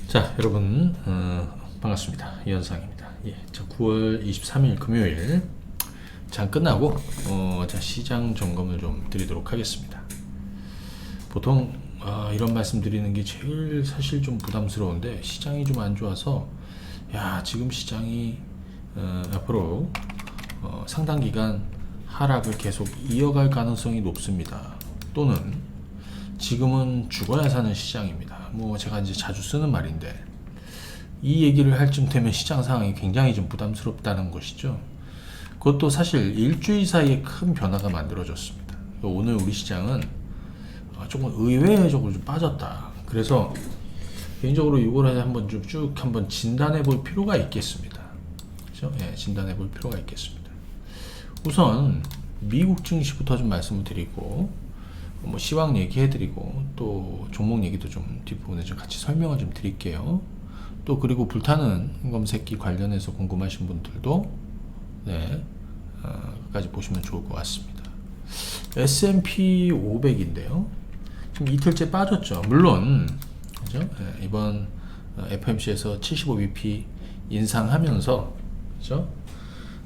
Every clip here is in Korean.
자, 여러분 반갑습니다. 이현상입니다. 자, 9월 23일 금요일 장 끝나고 자, 시장 점검을 좀 드리도록 하겠습니다. 보통 이런 말씀 드리는 게 제일 사실 좀 부담스러운데, 시장이 좀 안 좋아서 지금 시장이 앞으로 상당 기간 하락을 계속 이어갈 가능성이 높습니다. 또는 지금은 죽어야 사는 시장입니다. 제가 이제 자주 쓰는 말인데, 이 얘기를 할 쯤 되면 시장 상황이 굉장히 좀 부담스럽다는 것이죠. 그것도 사실 일주일 사이에 큰 변화가 만들어졌습니다. 오늘 우리 시장은 조금 의외적으로 좀 빠졌다. 그래서 개인적으로 이걸 한번 쭉 한번 진단해 볼 필요가 있겠습니다. 그렇죠? 진단해 볼 필요가 있겠습니다. 우선 미국 증시부터 좀 말씀을 드리고, 시황 얘기해드리고, 또 종목 얘기도 좀 뒷부분에 좀 같이 설명을 좀 드릴게요. 또 그리고 불타는 검색기 관련해서 궁금하신 분들도 끝까지 보시면 좋을 것 같습니다. S&P 500인데요. 지금 이틀째 빠졌죠. 물론 그죠? 이번 FOMC에서 75bp 인상하면서, 그죠?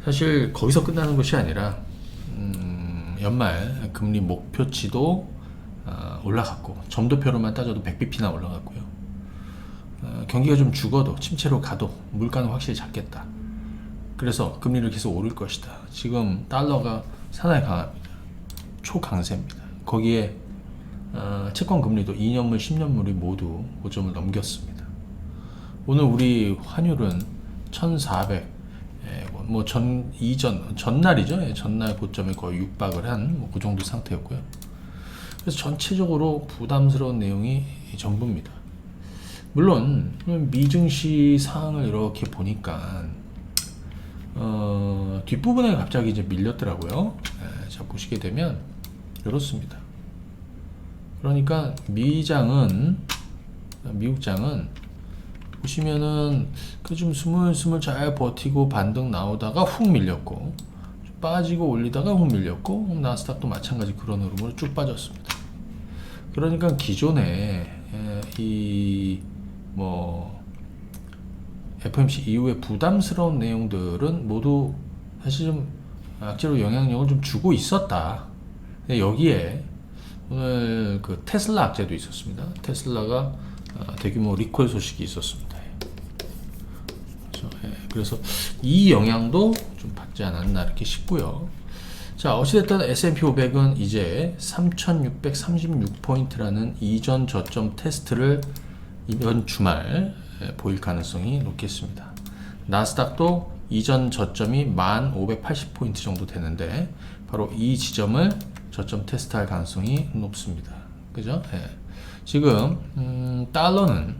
사실 거기서 끝나는 것이 아니라 연말 금리 목표치도 올라갔고, 점도표로만 따져도 100bp나 올라갔고요. 경기가 좀 죽어도, 침체로 가도 물가는 확실히 잡겠다. 그래서 금리를 계속 오를 것이다. 지금 달러가 상당히 강합니다. 초강세입니다. 거기에 채권 금리도 2년물, 10년물이 모두 고점을 넘겼습니다. 오늘 우리 환율은 1,400, 전날이죠. 전날 고점에 거의 육박을 한 그 정도 상태였고요. 그래서 전체적으로 부담스러운 내용이 전부입니다. 물론 미증시 상황을 이렇게 보니까 뒷부분에 갑자기 이제 밀렸더라고요. 자, 보시게 되면 이렇습니다. 그러니까 미국 장은 보시면은 좀 스물스물 잘 버티고 반등 나오다가 훅 밀렸고, 빠지고 올리다가 훅 밀렸고, 나스닥도 마찬가지 그런 흐름으로 쭉 빠졌습니다. 그러니까 기존에 FOMC 이후에 부담스러운 내용들은 모두 사실 좀 악재로 영향력을 좀 주고 있었다. 여기에 오늘 그 테슬라 악재도 있었습니다. 테슬라가 대규모 리콜 소식이 있었습니다. 그래서 이 영향도 좀 받지 않았나 이렇게 싶고요. 자, 어찌됐든 S&P 500은 이제 3636포인트라는 이전 저점 테스트를 이번 주말 보일 가능성이 높겠습니다. 나스닥도 이전 저점이 1580포인트 정도 되는데, 바로 이 지점을 저점 테스트할 가능성이 높습니다. 그죠? 지금 달러는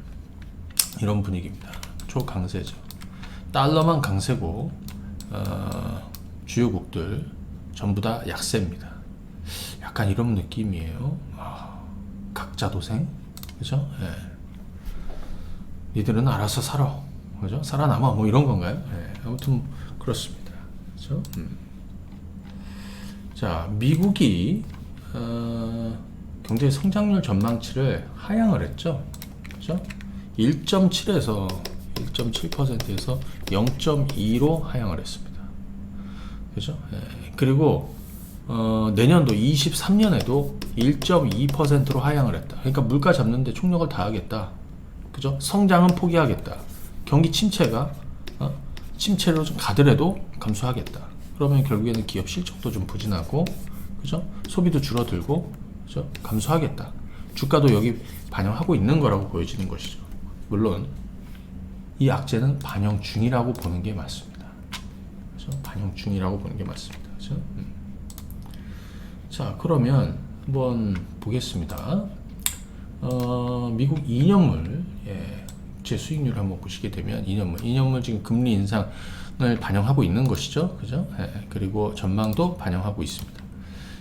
이런 분위기입니다. 초강세죠. 달러만 강세고 주요국들 전부 다 약세입니다. 약간 이런 느낌이에요. 각자 도생, 그죠? 니들은 알아서 살아, 그죠? 살아남아, 이런 건가요? 아무튼 그렇습니다. 그죠? 자, 미국이 경제 성장률 전망치를 하향을 했죠. 그죠? 1.7에서 1.7%에서 0.2로 하향을 했습니다. 그죠? 그리고 내년도 23년에도 1.2%로 하향을 했다. 그러니까 물가 잡는데 총력을 다하겠다. 그죠? 성장은 포기하겠다. 경기 침체가 침체로 좀 가더라도 감소하겠다. 그러면 결국에는 기업 실적도 좀 부진하고, 그죠? 소비도 줄어들고, 그죠? 감소하겠다. 주가도 여기 반영하고 있는 거라고 보여지는 것이죠. 물론 이 악재는 반영 중이라고 보는 게 맞습니다. 그렇죠? 반영 중이라고 보는 게 맞습니다. 그렇죠? 자, 그러면 한번 보겠습니다. 미국 2년물 제 수익률을 한번 보시게 되면, 2년물 지금 금리 인상을 반영하고 있는 것이죠. 그죠? 그리고 전망도 반영하고 있습니다.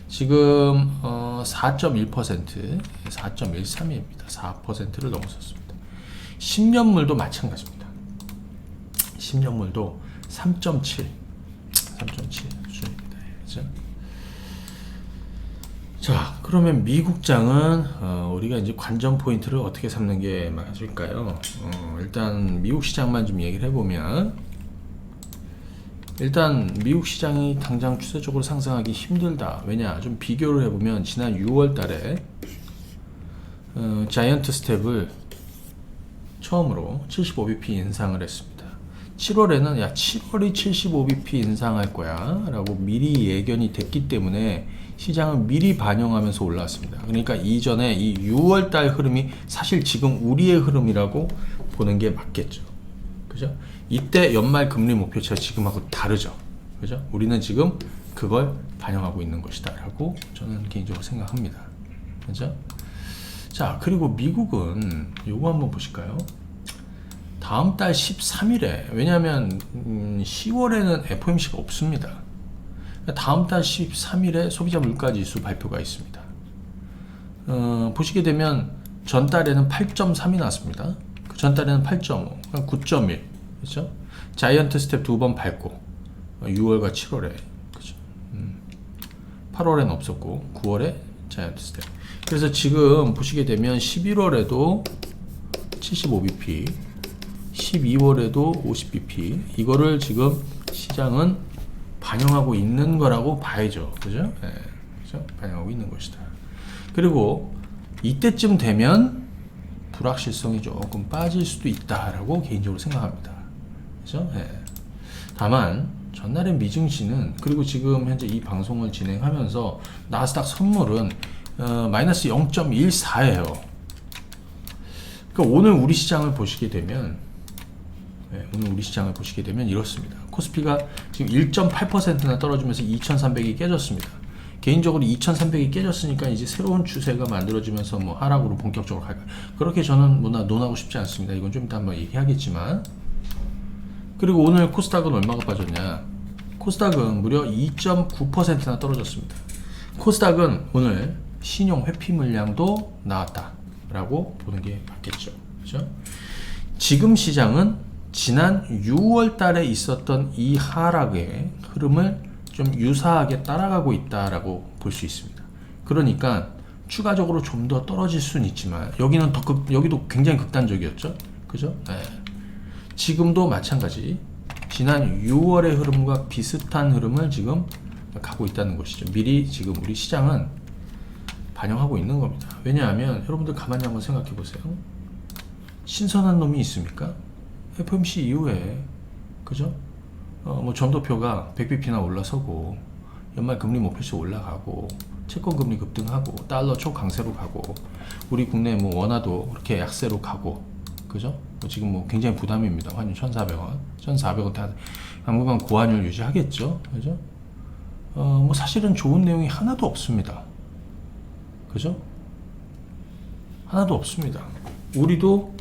지금 4.1%, 4.13입니다. 4%를 넘어섰습니다. 10년물도 마찬가지입니다. 10년물도 3.7 수준입니다. 그렇죠? 자, 그러면 미국장은 우리가 이제 관전 포인트를 어떻게 삼는 게 맞을까요? 일단 미국 시장만 좀 얘기를 해보면, 일단 미국 시장이 당장 추세적으로 상승하기 힘들다. 왜냐? 좀 비교를 해보면 지난 6월 달에 자이언트 스텝을 처음으로 75bp 인상을 했습니다. 7월에는 야 7월이 75bp 인상할 거야 라고 미리 예견이 됐기 때문에 시장은 미리 반영하면서 올라왔습니다. 그러니까 이전에 이 6월달 흐름이 사실 지금 우리의 흐름이라고 보는 게 맞겠죠. 그죠? 이때 연말 금리 목표치가 지금하고 다르죠. 그죠? 우리는 지금 그걸 반영하고 있는 것이다 라고 저는 개인적으로 생각합니다. 그죠? 자, 그리고 미국은 요거 한번 보실까요? 다음 달 13일에, 왜냐하면 10월에는 FOMC가 없습니다. 다음 달 13일에 소비자 물가지수 발표가 있습니다. 보시게 되면 전달에는 8.3이 나왔습니다. 그 전달에는 8.5, 9.1, 그렇죠? 자이언트 스텝 두 번 밟고 6월과 7월에, 그렇죠? 8월에는 없었고 9월에 자이언트 스텝. 그래서 지금 보시게 되면 11월에도 75bp, 12월에도 50bp, 이거를 지금 시장은 반영하고 있는 거라고 봐야죠. 그죠? 네, 그죠? 반영하고 있는 것이다. 그리고 이때쯤 되면 불확실성이 조금 빠질 수도 있다라고 개인적으로 생각합니다. 그죠? 네. 다만 전날의 미증시는, 그리고 지금 현재 이 방송을 진행하면서 나스닥 선물은 마이너스 0.14예요. 그러니까 오늘 우리 시장을 보시게 되면, 오늘 우리 시장을 보시게 되면 이렇습니다. 코스피가 지금 1.8%나 떨어지면서 2,300이 깨졌습니다. 개인적으로 2,300이 깨졌으니까 이제 새로운 추세가 만들어지면서 뭐 하락으로 본격적으로 갈까? 그렇게 저는 뭐 논하고 싶지 않습니다. 이건 좀 이따 한번 얘기하겠지만. 그리고 오늘 코스닥은 얼마가 빠졌냐? 코스닥은 무려 2.9%나 떨어졌습니다. 코스닥은 오늘 신용 회피 물량도 나왔다라고 보는 게 맞겠죠. 그렇죠? 지금 시장은 지난 6월 달에 있었던 이 하락의 흐름을 좀 유사하게 따라가고 있다라고 볼 수 있습니다. 그러니까 추가적으로 좀 더 떨어질 수는 있지만 여기는 여기도 굉장히 극단적이었죠. 그죠? 네. 지금도 마찬가지 지난 6월의 흐름과 비슷한 흐름을 지금 가고 있다는 것이죠. 미리 지금 우리 시장은 반영하고 있는 겁니다. 왜냐하면 여러분들 가만히 한번 생각해 보세요. 신선한 놈이 있습니까? FOMC 이후에, 그죠? 뭐 점도표가 100bp나 올라서고 연말 금리 목표치 올라가고 채권 금리 급등하고 달러 초강세로 가고 우리 국내 뭐 원화도 그렇게 약세로 가고, 그죠? 지금 뭐 굉장히 부담입니다. 환율 1,400원, 1,400원 당분간 고환율 유지하겠죠, 그죠? 뭐 사실은 좋은 내용이 하나도 없습니다. 그죠? 하나도 없습니다. 우리도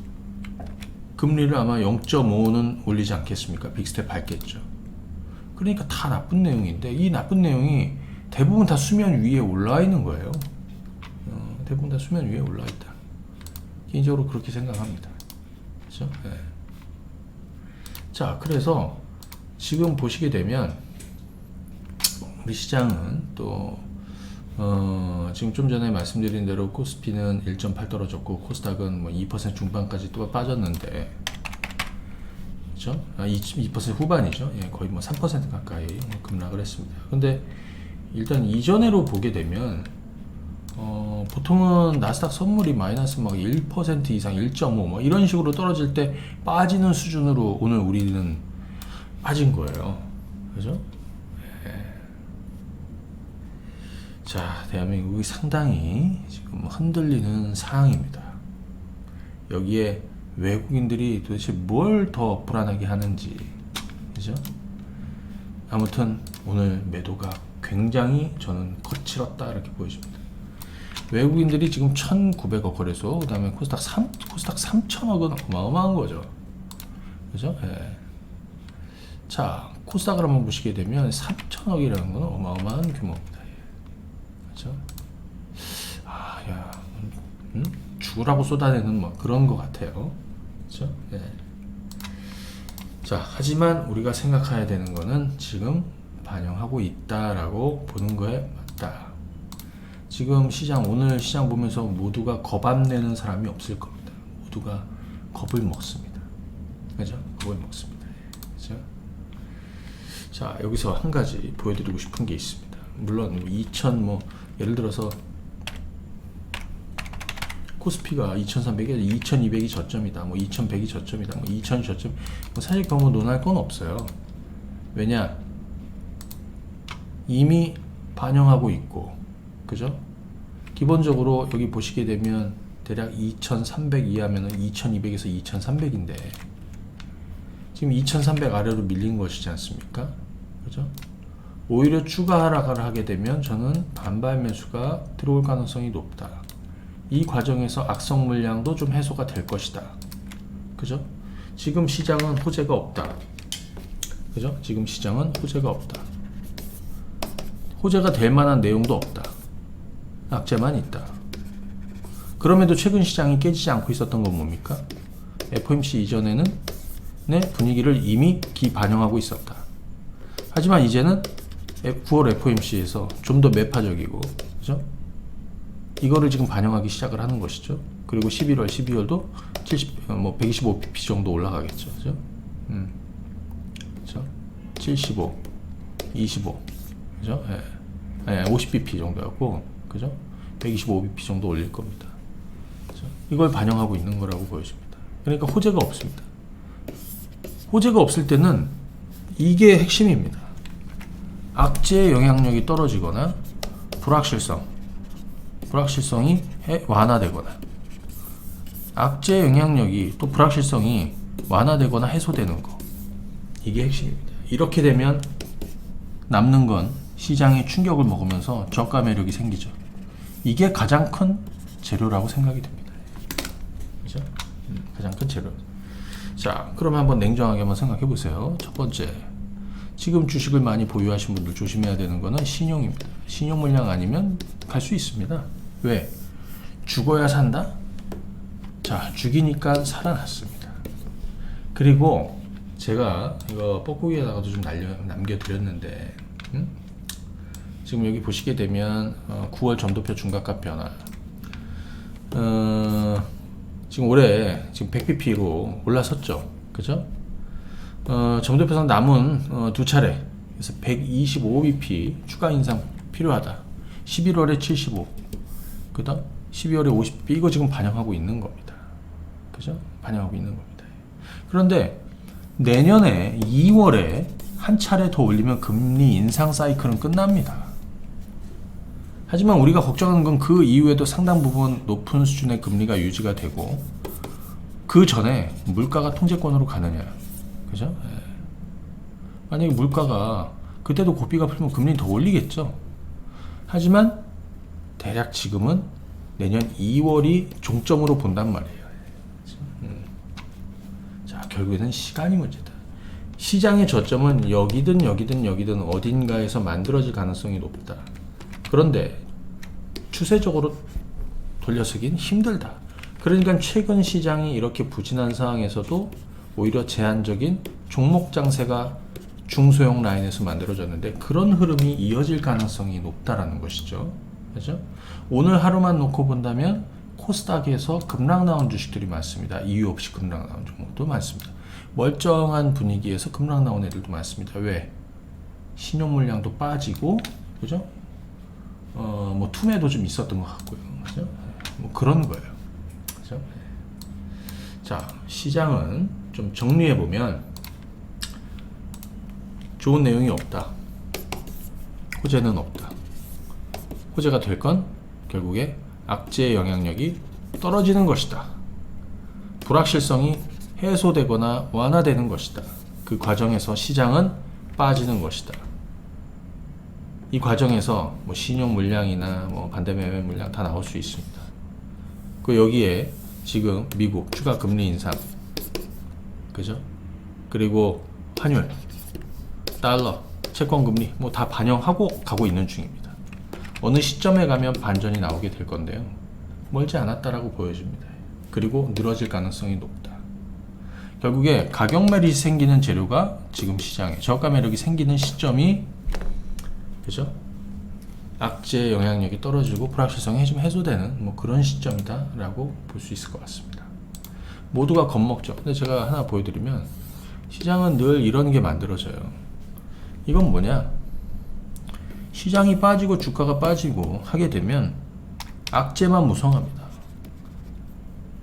금리를 아마 0.5는 올리지 않겠습니까? 빅스텝 밟겠죠. 그러니까 다 나쁜 내용인데 이 나쁜 내용이 대부분 다 수면 위에 올라와 있는 거예요. 대부분 다 수면 위에 올라와 있다. 개인적으로 그렇게 생각합니다. 그렇죠? 네. 자, 그래서 지금 보시게 되면 우리 시장은 또 지금 좀 전에 말씀드린 대로 코스피는 1.8 떨어졌고 코스닥은 뭐 2% 중반까지 또 빠졌는데, 그렇죠? 2% 후반이죠. 예, 거의 뭐 3% 가까이 급락을 했습니다. 근데 일단 이전으로 보게 되면 보통은 나스닥 선물이 마이너스 막 1% 이상, 1.5 뭐 이런 식으로 떨어질 때 빠지는 수준으로 오늘 우리는 빠진 거예요. 그죠? 자, 대한민국이 상당히 지금 흔들리는 상황입니다. 여기에 외국인들이 도대체 뭘 더 불안하게 하는지, 그죠? 아무튼 오늘 매도가 굉장히 저는 거칠었다 이렇게 보여집니다. 외국인들이 지금 1,900억 거래소, 그 다음에 코스닥 3,000억은 어마어마한 거죠. 그죠? 예. 자, 코스닥을 한번 보시게 되면 3,000억이라는 건 어마어마한 규모입니다. 그렇죠? 아, 야, 죽으라고 쏟아내는 뭐 그런 것 같아요. 그렇죠? 예. 자, 하지만 우리가 생각해야 되는 거는 지금 반영하고 있다라고 보는 거에 맞다. 지금 시장, 오늘 시장 보면서 모두가 겁안 내는 사람이 없을 겁니다. 모두가 겁을 먹습니다. 그죠? 겁을 먹습니다. 그죠? 자, 여기서 한 가지 보여드리고 싶은 게 있습니다. 물론 2000 예를 들어서 코스피가 2300이 2200이 저점이다, 2100이 저점이다, 2000이 저점, 사실 그거 논할 건 없어요. 왜냐, 이미 반영하고 있고, 그죠? 기본적으로 여기 보시게 되면 대략 2300 이하면은 2200에서 2300인데 지금 2300 아래로 밀린 것이지 않습니까? 그죠? 오히려 추가 하락을 하게 되면 저는 반발 매수가 들어올 가능성이 높다. 이 과정에서 악성 물량도 좀 해소가 될 것이다. 그죠? 지금 시장은 호재가 없다. 그죠? 지금 시장은 호재가 없다. 호재가 될 만한 내용도 없다. 악재만 있다. 그럼에도 최근 시장이 깨지지 않고 있었던 건 뭡니까? FOMC 이전에는 분위기를 이미 기반영하고 있었다. 하지만 이제는 9월 FOMC에서 좀 더 매파적이고, 그죠? 이거를 지금 반영하기 시작을 하는 것이죠. 그리고 11월, 12월도 125bp 정도 올라가겠죠. 그죠? 그죠? 75, 25, 그죠? 예. 50bp 정도였고, 그죠? 125bp 정도 올릴 겁니다. 그죠? 이걸 반영하고 있는 거라고 보여집니다. 그러니까 호재가 없습니다. 호재가 없을 때는 이게 핵심입니다. 악재의 영향력이 떨어지거나 불확실성이 완화되거나, 악재의 영향력이 또 불확실성이 완화되거나 해소되는 거, 이게 핵심입니다. 이렇게 되면 남는 건 시장의 충격을 먹으면서 저가 매력이 생기죠. 이게 가장 큰 재료라고 생각이 됩니다. 그죠? 가장 큰 재료. 자, 그러면 한번 냉정하게 한번 생각해 보세요. 첫 번째, 지금 주식을 많이 보유하신 분들 조심해야 되는 거는 신용입니다. 신용 물량 아니면 갈 수 있습니다. 왜? 죽어야 산다? 자, 죽이니까 살아났습니다. 그리고 제가 이거 뻐꾸기에다가도 좀 남겨드렸는데, 지금 여기 보시게 되면 9월 점도표 중간값 변화, 지금 올해 지금 100bp로 올라섰죠. 그죠? 점도표상 남은 두 차례, 그래서 125bp 추가 인상 필요하다. 11월에 75, 그다음 12월에 50bp, 이거 지금 반영하고 있는 겁니다. 그죠? 반영하고 있는 겁니다. 그런데 내년에 2월에 한 차례 더 올리면 금리 인상 사이클은 끝납니다. 하지만 우리가 걱정하는 건 그 이후에도 상당 부분 높은 수준의 금리가 유지가 되고, 그 전에 물가가 통제권으로 가느냐. 그죠? 예. 만약에 물가가 그때도 고비가 풀면 금리는 더 올리겠죠. 하지만 대략 지금은 내년 2월이 종점으로 본단 말이에요. 자, 결국에는 시간이 문제다. 시장의 저점은 여기든 어딘가에서 만들어질 가능성이 높다. 그런데 추세적으로 돌려서긴 힘들다. 그러니까 최근 시장이 이렇게 부진한 상황에서도 오히려 제한적인 종목 장세가 중소형 라인에서 만들어졌는데, 그런 흐름이 이어질 가능성이 높다라는 것이죠. 그죠? 오늘 하루만 놓고 본다면 코스닥에서 급락 나온 주식들이 많습니다. 이유 없이 급락 나온 종목도 많습니다. 멀쩡한 분위기에서 급락 나온 애들도 많습니다. 왜? 신용 물량도 빠지고, 그죠? 투매도 좀 있었던 것 같고요. 그죠? 그런 거예요. 그죠? 자, 시장은 좀 정리해 보면 좋은 내용이 없다. 호재는 없다. 호재가 될 건 결국에 악재의 영향력이 떨어지는 것이다. 불확실성이 해소되거나 완화되는 것이다. 그 과정에서 시장은 빠지는 것이다. 이 과정에서 신용 물량이나 반대 매매 물량 다 나올 수 있습니다. 그 여기에 지금 미국 추가 금리 인상, 그죠? 그리고 환율, 달러, 채권 금리 다 반영하고 가고 있는 중입니다. 어느 시점에 가면 반전이 나오게 될 건데요. 멀지 않았다라고 보여집니다. 그리고 늘어질 가능성이 높다. 결국에 가격 매력이 생기는 재료가 지금 시장에 저가 매력이 생기는 시점이, 그죠? 악재 영향력이 떨어지고 불확실성이 좀 해소되는 뭐 그런 시점이다라고 볼 수 있을 것 같습니다. 모두가 겁먹죠. 근데 제가 하나 보여드리면 시장은 늘 이런 게 만들어져요. 이건 뭐냐? 시장이 빠지고 주가가 빠지고 하게 되면 악재만 무성합니다.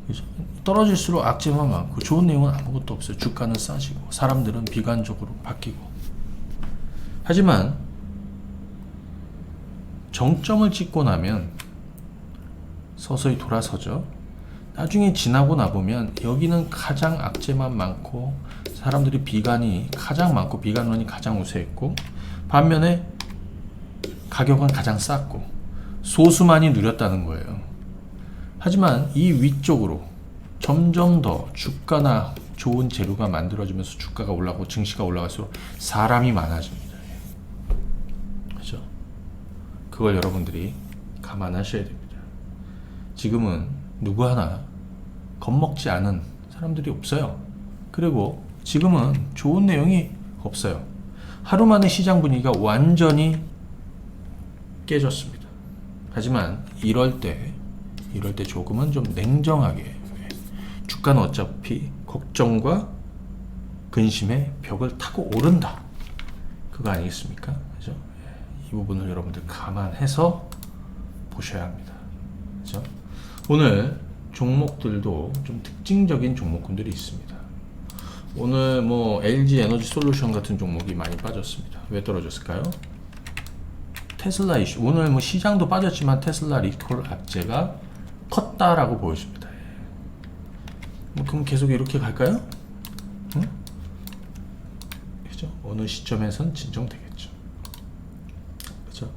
그죠? 떨어질수록 악재만 많고 좋은 내용은 아무것도 없어요. 주가는 싸지고 사람들은 비관적으로 바뀌고. 하지만 정점을 찍고 나면 서서히 돌아서죠. 나중에 지나고 나보면 여기는 가장 악재만 많고 사람들이 비관이 가장 많고 비관론이 가장 우세했고, 반면에 가격은 가장 쌌고 소수만이 누렸다는 거예요. 하지만 이 위쪽으로 점점 더 주가나 좋은 재료가 만들어지면서 주가가 올라가고 증시가 올라갈수록 사람이 많아집니다. 그렇죠? 그걸 여러분들이 감안하셔야 됩니다. 지금은 누구 하나 겁먹지 않은 사람들이 없어요. 그리고 지금은 좋은 내용이 없어요. 하루 만에 시장 분위기가 완전히 깨졌습니다. 하지만 이럴 때 조금은 좀 냉정하게, 주가는 어차피 걱정과 근심의 벽을 타고 오른다, 그거 아니겠습니까? 그죠? 이 부분을 여러분들 감안해서 보셔야 합니다. 그죠? 오늘 종목들도 좀 특징적인 종목군들이 있습니다. 오늘 뭐 LG 에너지 솔루션 같은 종목이 많이 빠졌습니다. 왜 떨어졌을까요? 테슬라 이슈. 오늘 뭐 시장도 빠졌지만 테슬라 리콜 악재가 컸다라고 보여집니다. 뭐 그럼 계속 이렇게 갈까요? 응? 그죠? 어느 시점에선 진정되겠죠. 그죠?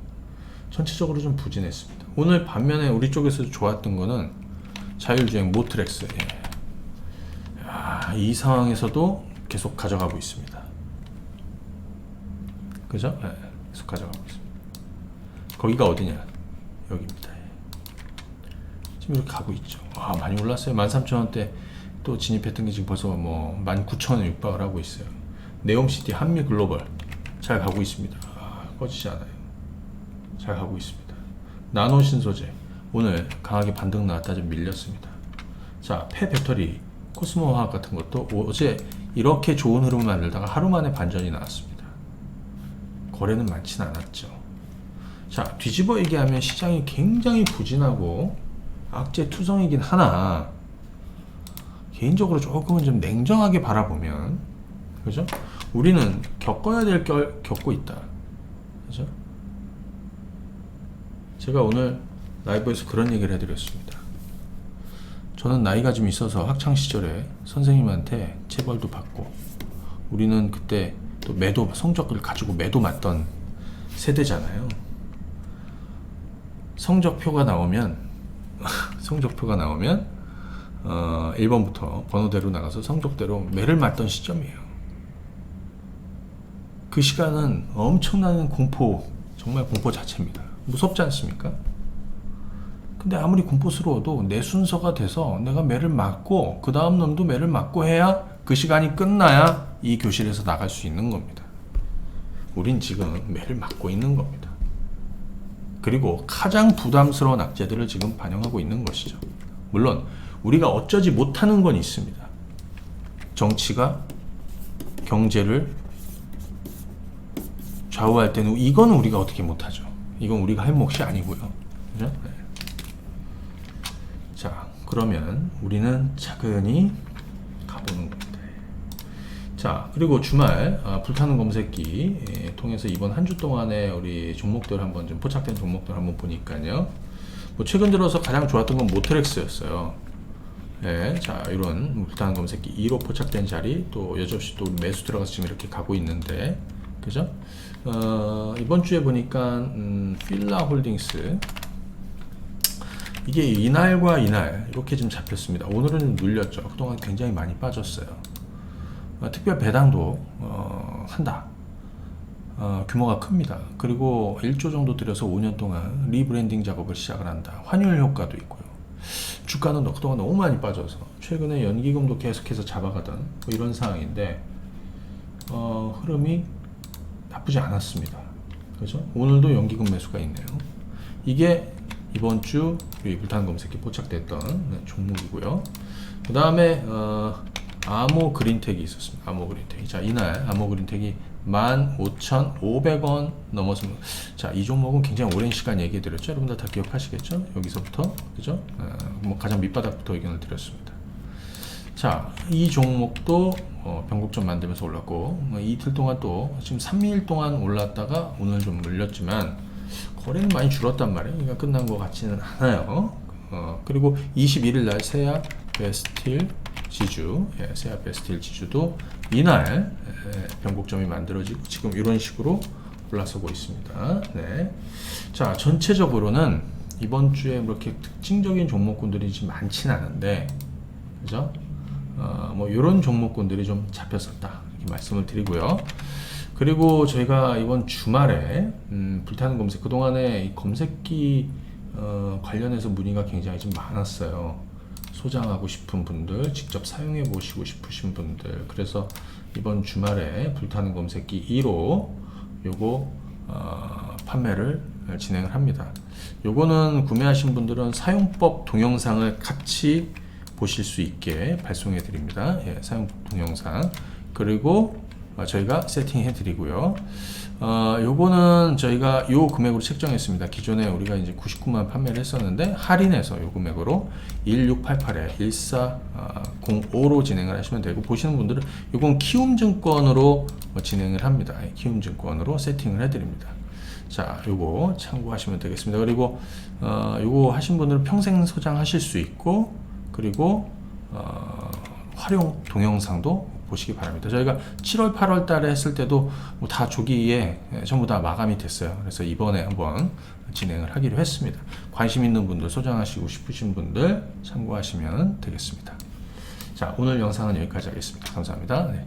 전체적으로 좀 부진했습니다. 오늘 반면에 우리 쪽에서 좋았던 거는 자율주행 모트렉스. 이 상황에서도 계속 가져가고 있습니다. 그죠? 계속 가져가고 있습니다. 거기가 어디냐? 여기입니다. 지금 이렇게 가고 있죠. 많이 올랐어요. 13,000원대 또 진입했던 게 지금 벌써 뭐 19,000원에 육박을 하고 있어요. 네옴시티 한미글로벌 잘 가고 있습니다. 꺼지지 않아요. 잘 가고 있습니다. 나노신소재 오늘 강하게 반등 나왔다 좀 밀렸습니다. 자, 폐배터리 코스모화학 같은 것도 어제 이렇게 좋은 흐름을 만들다가 하루 만에 반전이 나왔습니다. 거래는 많지는 않았죠. 자, 뒤집어 얘기하면 시장이 굉장히 부진하고 악재 투성이긴 하나, 개인적으로 조금은 좀 냉정하게 바라보면, 그죠? 우리는 겪어야 될 걸 겪고 있다. 그죠? 제가 오늘 라이브에서 그런 얘기를 해드렸습니다. 저는 나이가 좀 있어서 학창 시절에 선생님한테 체벌도 받고, 우리는 그때 또 매도 성적을 가지고 매도 맞던 세대잖아요. 성적표가 나오면 1번부터 번호대로 나가서 성적대로 매를 맞던 시점이에요. 그 시간은 엄청난 공포, 정말 공포 자체입니다. 무섭지 않습니까? 근데 아무리 공포스러워도 내 순서가 돼서 내가 매를 맞고 그 다음 놈도 매를 맞고 해야 그 시간이 끝나야 이 교실에서 나갈 수 있는 겁니다. 우린 지금 매를 맞고 있는 겁니다. 그리고 가장 부담스러운 악재들을 지금 반영하고 있는 것이죠. 물론 우리가 어쩌지 못하는 건 있습니다. 정치가 경제를 좌우할 때는 이건 우리가 어떻게 못하죠. 이건 우리가 할 몫이 아니고요. 그죠? 네. 자, 그러면 우리는 차근히 가보는 겁니다. 자, 그리고 주말 불타는 검색기 통해서 이번 한 주 동안에 우리 종목들 한번 좀 포착된 종목들 한번 보니까요. 뭐 최근 들어서 가장 좋았던 건 모트렉스였어요. 네, 자, 이런 불타는 검색기 2로 포착된 자리, 또 여전히 또 매수 들어가서 지금 이렇게 가고 있는데, 그죠? 이번 주에 보니까 필라홀딩스 이게 이날과 이날 이렇게 좀 잡혔습니다. 오늘은 좀 눌렸죠. 그동안 굉장히 많이 빠졌어요. 특별 배당도 한다. 규모가 큽니다. 그리고 1조 정도 들여서 5년 동안 리브랜딩 작업을 시작을 한다. 환율 효과도 있고요. 주가는 그동안 너무 많이 빠져서 최근에 연기금도 계속해서 잡아가던 뭐 이런 상황인데 흐름이 나쁘지 않았습니다. 그죠? 오늘도 연기금 매수가 있네요. 이게 이번 주 불타는 검색기 포착됐던 종목이고요. 그 다음에 아모 그린텍이 있었습니다. 아모 그린텍. 자, 이날 아모 그린텍이 15,500원 넘었습니다. 자, 이 종목은 굉장히 오랜 시간 얘기 드렸죠. 여러분들 다 기억하시겠죠? 여기서부터, 그죠? 뭐 가장 밑바닥부터 의견을 드렸습니다. 자, 이 종목도 변곡점 만들면서 올랐고, 이틀 동안 또 지금 3일 동안 올랐다가 오늘 좀 물렸지만 거래는 많이 줄었단 말이에요. 그러니까 끝난 것 같지는 않아요. 그리고 21일 날 세아 베스틸 지주, 세아 베스틸 지주도 이날 변곡점이 만들어지고 지금 이런 식으로 올라서고 있습니다. 네. 자, 전체적으로는 이번 주에 그렇게 특징적인 종목군들이 지금 많지는 않은데, 그죠? 뭐 이런 종목군들이 좀 잡혔었다 이렇게 말씀을 드리고요. 그리고 저희가 이번 주말에 불타는 검색, 그동안에 이 검색기 관련해서 문의가 굉장히 좀 많았어요. 소장하고 싶은 분들, 직접 사용해 보시고 싶으신 분들. 그래서 이번 주말에 불타는 검색기 2로 요거 판매를 진행을 합니다. 요거는 구매하신 분들은 사용법 동영상을 같이 보실 수 있게 발송해 드립니다. 예, 사용법 동영상. 그리고 저희가 세팅해 드리고요. 요거는 저희가 요 금액으로 책정했습니다. 기존에 우리가 이제 99만 판매를 했었는데 할인해서 요 금액으로 1688에 1405로 진행을 하시면 되고, 보시는 분들은 요건 키움증권으로 진행을 합니다. 키움증권으로 세팅을 해 드립니다. 자, 요거 참고하시면 되겠습니다. 그리고 요거 하신 분들은 평생 소장하실 수 있고, 그리고 활용 동영상도 보시기 바랍니다. 저희가 7월 8월 달에 했을 때도 뭐 다 조기에 전부 다 마감이 됐어요. 그래서 이번에 한번 진행을 하기로 했습니다. 관심 있는 분들, 소장하시고 싶으신 분들 참고하시면 되겠습니다. 자, 오늘 영상은 여기까지 하겠습니다. 감사합니다. 네.